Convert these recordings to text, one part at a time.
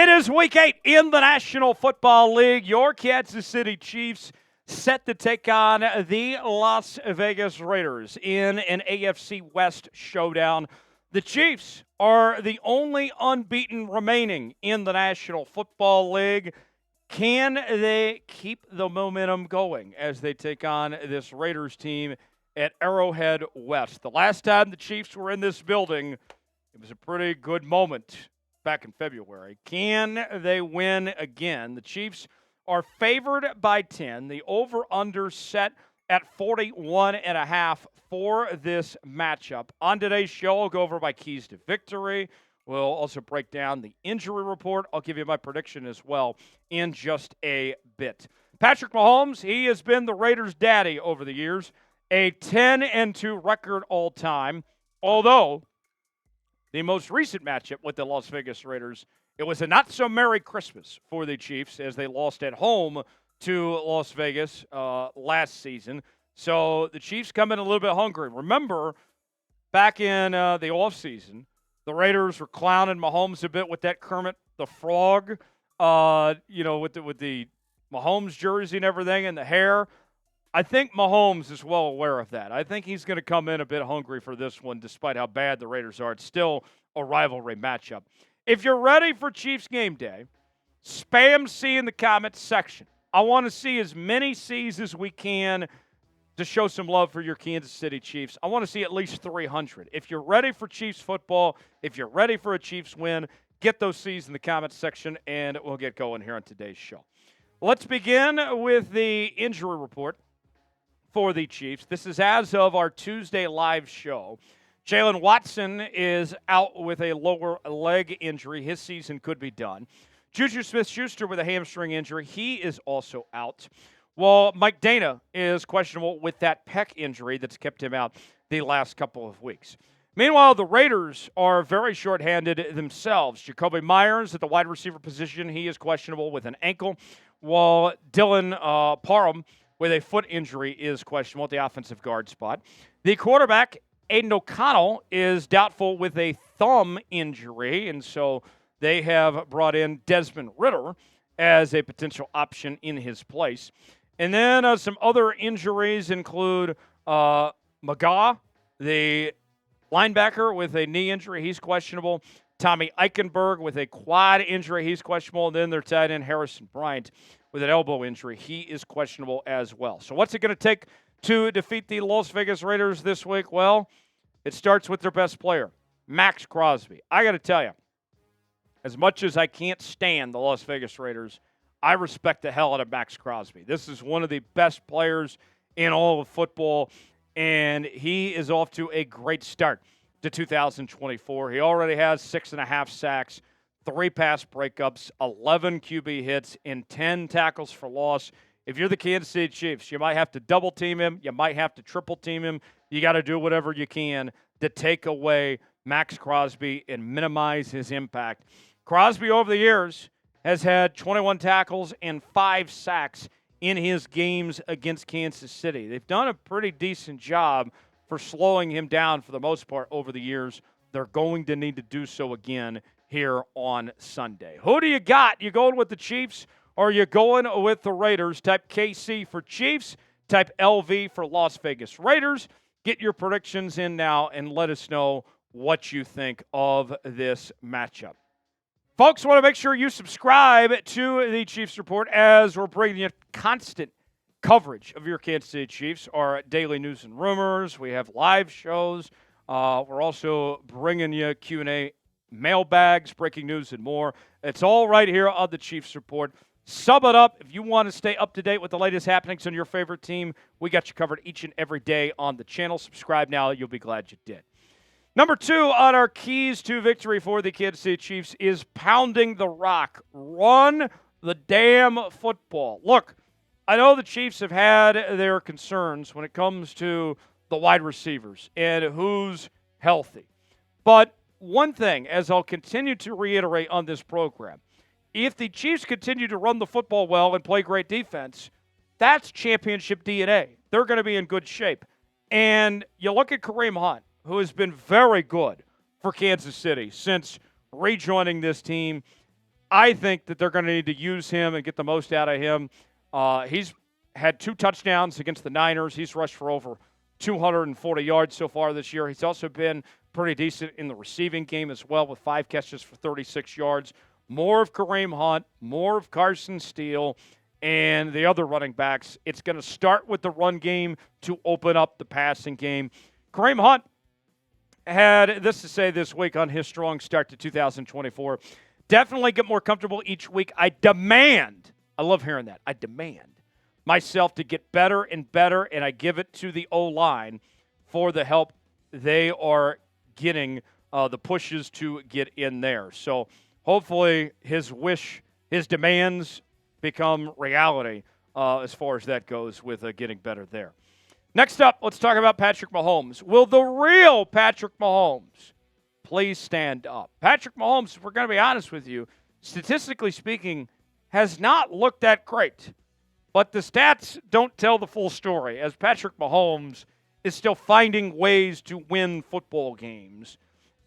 It is Week 8 in the National Football League. Your Kansas City Chiefs set to take on the Las Vegas Raiders in an AFC West showdown. The Chiefs are the only unbeaten remaining in the National Football League. Can they keep the momentum going as they take on this Raiders team at Arrowhead West? The last time the Chiefs were in this building, it was a pretty good moment back in February. Can they win again? The Chiefs are favored by 10. The over-under set at 41.5 for this matchup. On today's show, I'll go over my keys to victory. We'll also break down the injury report. I'll give you my prediction as well in just a bit. Patrick Mahomes, he has been the Raiders' daddy over the years. A 10-2 record all time, although the most recent matchup with the Las Vegas Raiders, it was a not-so-merry Christmas for the Chiefs as they lost at home to Las Vegas last season. So the Chiefs come in a little bit hungry. Remember, back in the offseason, the Raiders were clowning Mahomes a bit with that Kermit the Frog, with the Mahomes jersey and everything and the hair. I think Mahomes is well aware of that. I think he's going to come in a bit hungry for this one, despite how bad the Raiders are. It's still a rivalry matchup. If you're ready for Chiefs game day, spam C in the comments section. I want to see as many C's as we can to show some love for your Kansas City Chiefs. I want to see at least 300. If you're ready for Chiefs football, if you're ready for a Chiefs win, get those C's in the comments section, and we'll get going here on today's show. Let's begin with the injury report for the Chiefs. This is as of our Tuesday live show. Jaylen Watson is out with a lower leg injury. His season could be done. JuJu Smith-Schuster with a hamstring injury. He is also out. While Mike Danna is questionable with that pec injury that's kept him out the last couple of weeks. Meanwhile, the Raiders are very shorthanded themselves. Jakobi Meyers at the wide receiver position, he is questionable with an ankle, while Parham with a foot injury is questionable at the offensive guard spot. The quarterback, Aidan O'Connell, is doubtful with a thumb injury, and so they have brought in Desmond Ridder as a potential option in his place. And then some other injuries include McGaw, the linebacker, with a knee injury. He's questionable. Tommy Eichenberg with a quad injury. He's questionable. And then their tight end, Harrison Bryant, with an elbow injury. He is questionable as well. So what's it going to take to defeat the Las Vegas Raiders this week? Well, it starts with their best player, Maxx Crosby. I got to tell you, as much as I can't stand the Las Vegas Raiders, I respect the hell out of Maxx Crosby. This is one of the best players in all of football, and he is off to a great start to 2024. He already has 6.5 sacks, 3 pass breakups, 11 QB hits, and 10 tackles for loss. If you're the Kansas City Chiefs, you might have to double team him. You might have to triple team him. You got to do whatever you can to take away Maxx Crosby and minimize his impact. Crosby, over the years, has had 21 tackles and 5 sacks in his games against Kansas City. They've done a pretty decent job for slowing him down for the most part over the years. They're going to need to do so again here on Sunday. Who do you got? You going with the Chiefs or are you going with the Raiders? Type KC for Chiefs. Type LV for Las Vegas Raiders. Get your predictions in now and let us know what you think of this matchup. Folks, want to make sure you subscribe to the Chiefs Report as we're bringing you constant coverage of your Kansas City Chiefs, our daily news and rumors. We have live shows. We're also bringing you Q&A mailbags, breaking news, and more. It's all right here on the Chiefs Report. Sub it up. If you want to stay up to date with the latest happenings on your favorite team, we got you covered each and every day on the channel. Subscribe now. You'll be glad you did. Number 2 on our keys to victory for the Kansas City Chiefs is pounding the rock. Run the damn football. Look, I know the Chiefs have had their concerns when it comes to the wide receivers and who's healthy. But one thing, as I'll continue to reiterate on this program, if the Chiefs continue to run the football well and play great defense, that's championship DNA. They're going to be in good shape. And you look at Kareem Hunt, who has been very good for Kansas City since rejoining this team. I think that they're going to need to use him and get the most out of him. He's had 2 touchdowns against the Niners. He's rushed for over 240 yards so far this year. He's also been pretty decent in the receiving game as well with 5 catches for 36 yards. More of Kareem Hunt, more of Carson Steele, and the other running backs. It's going to start with the run game to open up the passing game. Kareem Hunt had this to say this week on his strong start to 2024. Definitely get more comfortable each week. I love hearing that. I demand myself to get better and better, and I give it to the O-line for the help they are getting, the pushes to get in there. So hopefully his demands become reality as far as that goes with getting better there. Next up, let's talk about Patrick Mahomes. Will the real Patrick Mahomes please stand up? Patrick Mahomes, if we're going to be honest with you, statistically speaking, has not looked that great. But the stats don't tell the full story, as Patrick Mahomes is still finding ways to win football games.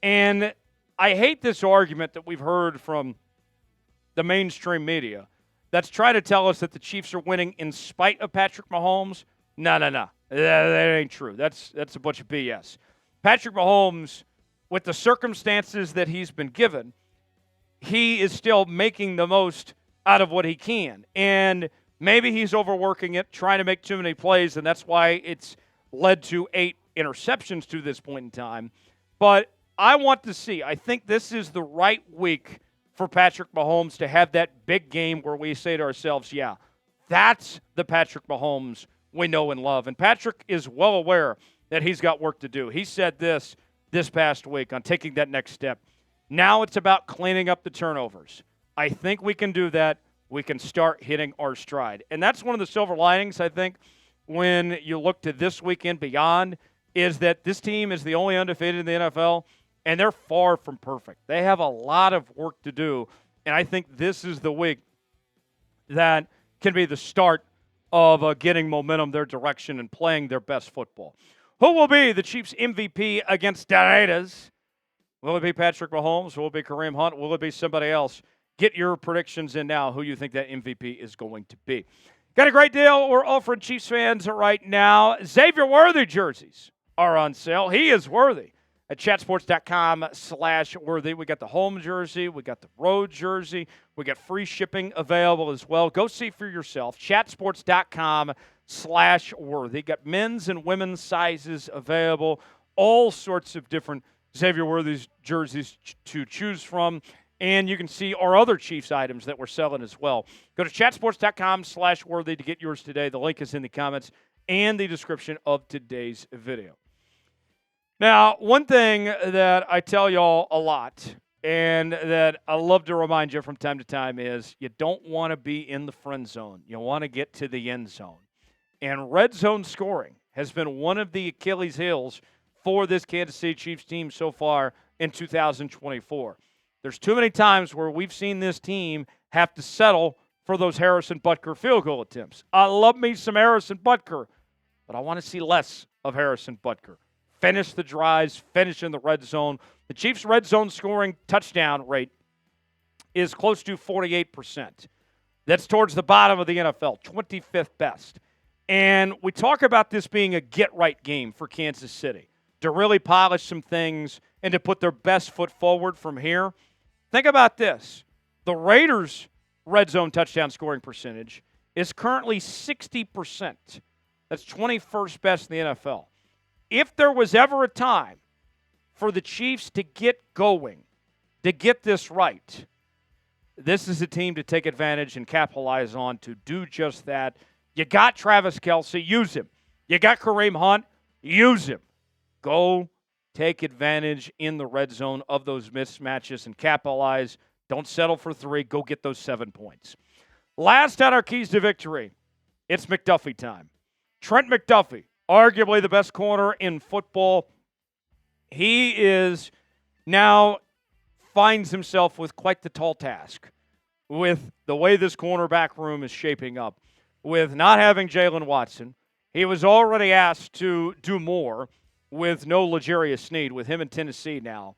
And I hate this argument that we've heard from the mainstream media that's trying to tell us that the Chiefs are winning in spite of Patrick Mahomes. No. That ain't true. That's a bunch of BS. Patrick Mahomes, with the circumstances that he's been given, he is still making the most out of what he can. And maybe he's overworking it, trying to make too many plays, and that's why it's led to 8 interceptions to this point in time. But I want to see. I think this is the right week for Patrick Mahomes to have that big game where we say to ourselves, yeah, that's the Patrick Mahomes we know and love. And Patrick is well aware that he's got work to do. He said this past week on taking that next step. Now it's about cleaning up the turnovers. I think we can do that. We can start hitting our stride. And that's one of the silver linings, I think, when you look to this weekend beyond, is that this team is the only undefeated in the NFL, and they're far from perfect. They have a lot of work to do, and I think this is the week that can be the start of getting momentum their direction and playing their best football. Who will be the Chiefs' MVP against the Raiders? Will it be Patrick Mahomes? Will it be Kareem Hunt? Will it be somebody else? Get your predictions in now, who you think that MVP is going to be. Got a great deal we're offering Chiefs fans right now. Xavier Worthy jerseys are on sale. He is worthy at chatsports.com/worthy. We got the home jersey. We got the road jersey. We got free shipping available as well. Go see for yourself. chatsports.com/worthy. Got men's and women's sizes available. All sorts of different Xavier Worthy's jerseys to choose from. And you can see our other Chiefs items that we're selling as well. Go to chatsports.com/worthy to get yours today. The link is in the comments and the description of today's video. Now, one thing that I tell y'all a lot and that I love to remind you from time to time is you don't want to be in the friend zone. You want to get to the end zone. And red zone scoring has been one of the Achilles heels for this Kansas City Chiefs team so far in 2024. There's too many times where we've seen this team have to settle for those Harrison Butker field goal attempts. I love me some Harrison Butker, but I want to see less of Harrison Butker. Finish the drives, finish in the red zone. The Chiefs' red zone scoring touchdown rate is close to 48%. That's towards the bottom of the NFL, 25th best. And we talk about this being a get-right game for Kansas City, to really polish some things and to put their best foot forward from here. Think about this. The Raiders' red zone touchdown scoring percentage is currently 60%. That's 21st best in the NFL. If there was ever a time for the Chiefs to get going, to get this right, this is a team to take advantage and capitalize on to do just that. You got Travis Kelce, use him. You got Kareem Hunt, use him. Go take advantage in the red zone of those mismatches and capitalize. Don't settle for 3. Go get those 7 points. Last on our keys to victory, it's McDuffie time. Trent McDuffie, arguably the best corner in football. He is now finds himself with quite the tall task with the way this cornerback room is shaping up. With not having Jaylen Watson, he was already asked to do more with no L'Jarius Sneed, with him in Tennessee now.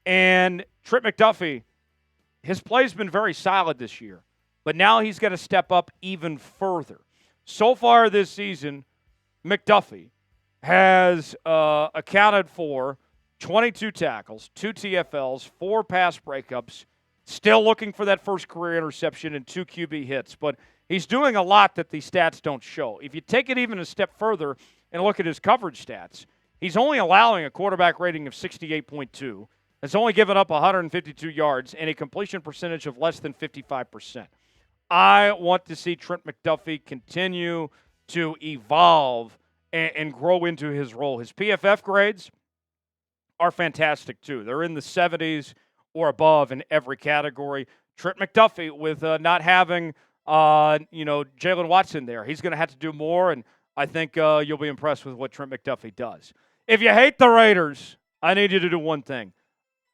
And Trent McDuffie his play's been very solid this year, but now he's got to step up even further. So far this season, McDuffie has accounted for 22 tackles, 2 TFLs, 4 pass breakups, still looking for that first career interception and 2 QB hits. But he's doing a lot that these stats don't show. If you take it even a step further and look at his coverage stats, he's only allowing a quarterback rating of 68.2. Has only given up 152 yards and a completion percentage of less than 55%. I want to see Trent McDuffie continue to evolve and grow into his role. His PFF grades are fantastic, too. They're in the 70s or above in every category. Trent McDuffie, with not having, Jaylen Watson there, he's going to have to do more, and I think you'll be impressed with what Trent McDuffie does. If you hate the Raiders, I need you to do one thing.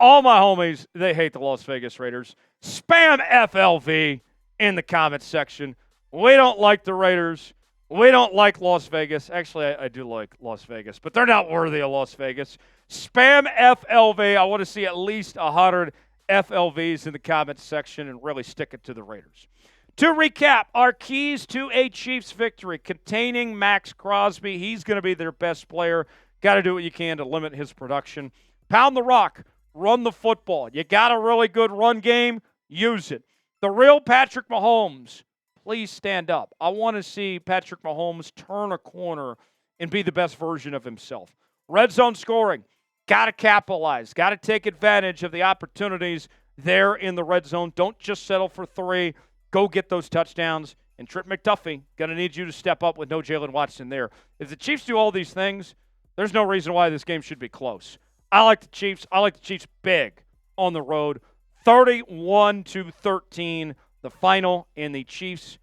All my homies, they hate the Las Vegas Raiders. Spam FLV in the comments section. We don't like the Raiders. We don't like Las Vegas. Actually, I do like Las Vegas, but they're not worthy of Las Vegas. Spam FLV. I want to see at least 100 FLVs in the comments section and really stick it to the Raiders. To recap, our keys to a Chiefs victory containing Maxx Crosby. He's going to be their best player. Got to do what you can to limit his production. Pound the rock. Run the football. You got a really good run game. Use it. The real Patrick Mahomes, please stand up. I want to see Patrick Mahomes turn a corner and be the best version of himself. Red zone scoring. Got to capitalize. Got to take advantage of the opportunities there in the red zone. Don't just settle for 3. Go get those touchdowns. And Trent McDuffie, going to need you to step up with no Jaylen Watson there. If the Chiefs do all these things, there's no reason why this game should be close. I like the Chiefs. I like the Chiefs big on the road. 31-13, the final, and the Chiefs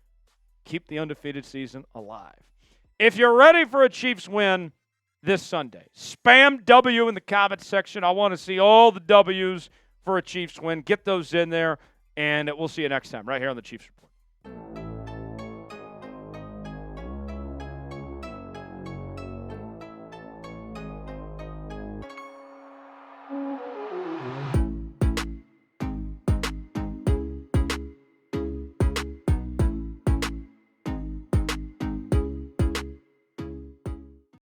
keep the undefeated season alive. If you're ready for a Chiefs win this Sunday, spam W in the comments section. I want to see all the W's for a Chiefs win. Get those in there, and we'll see you next time right here on the Chiefs Report.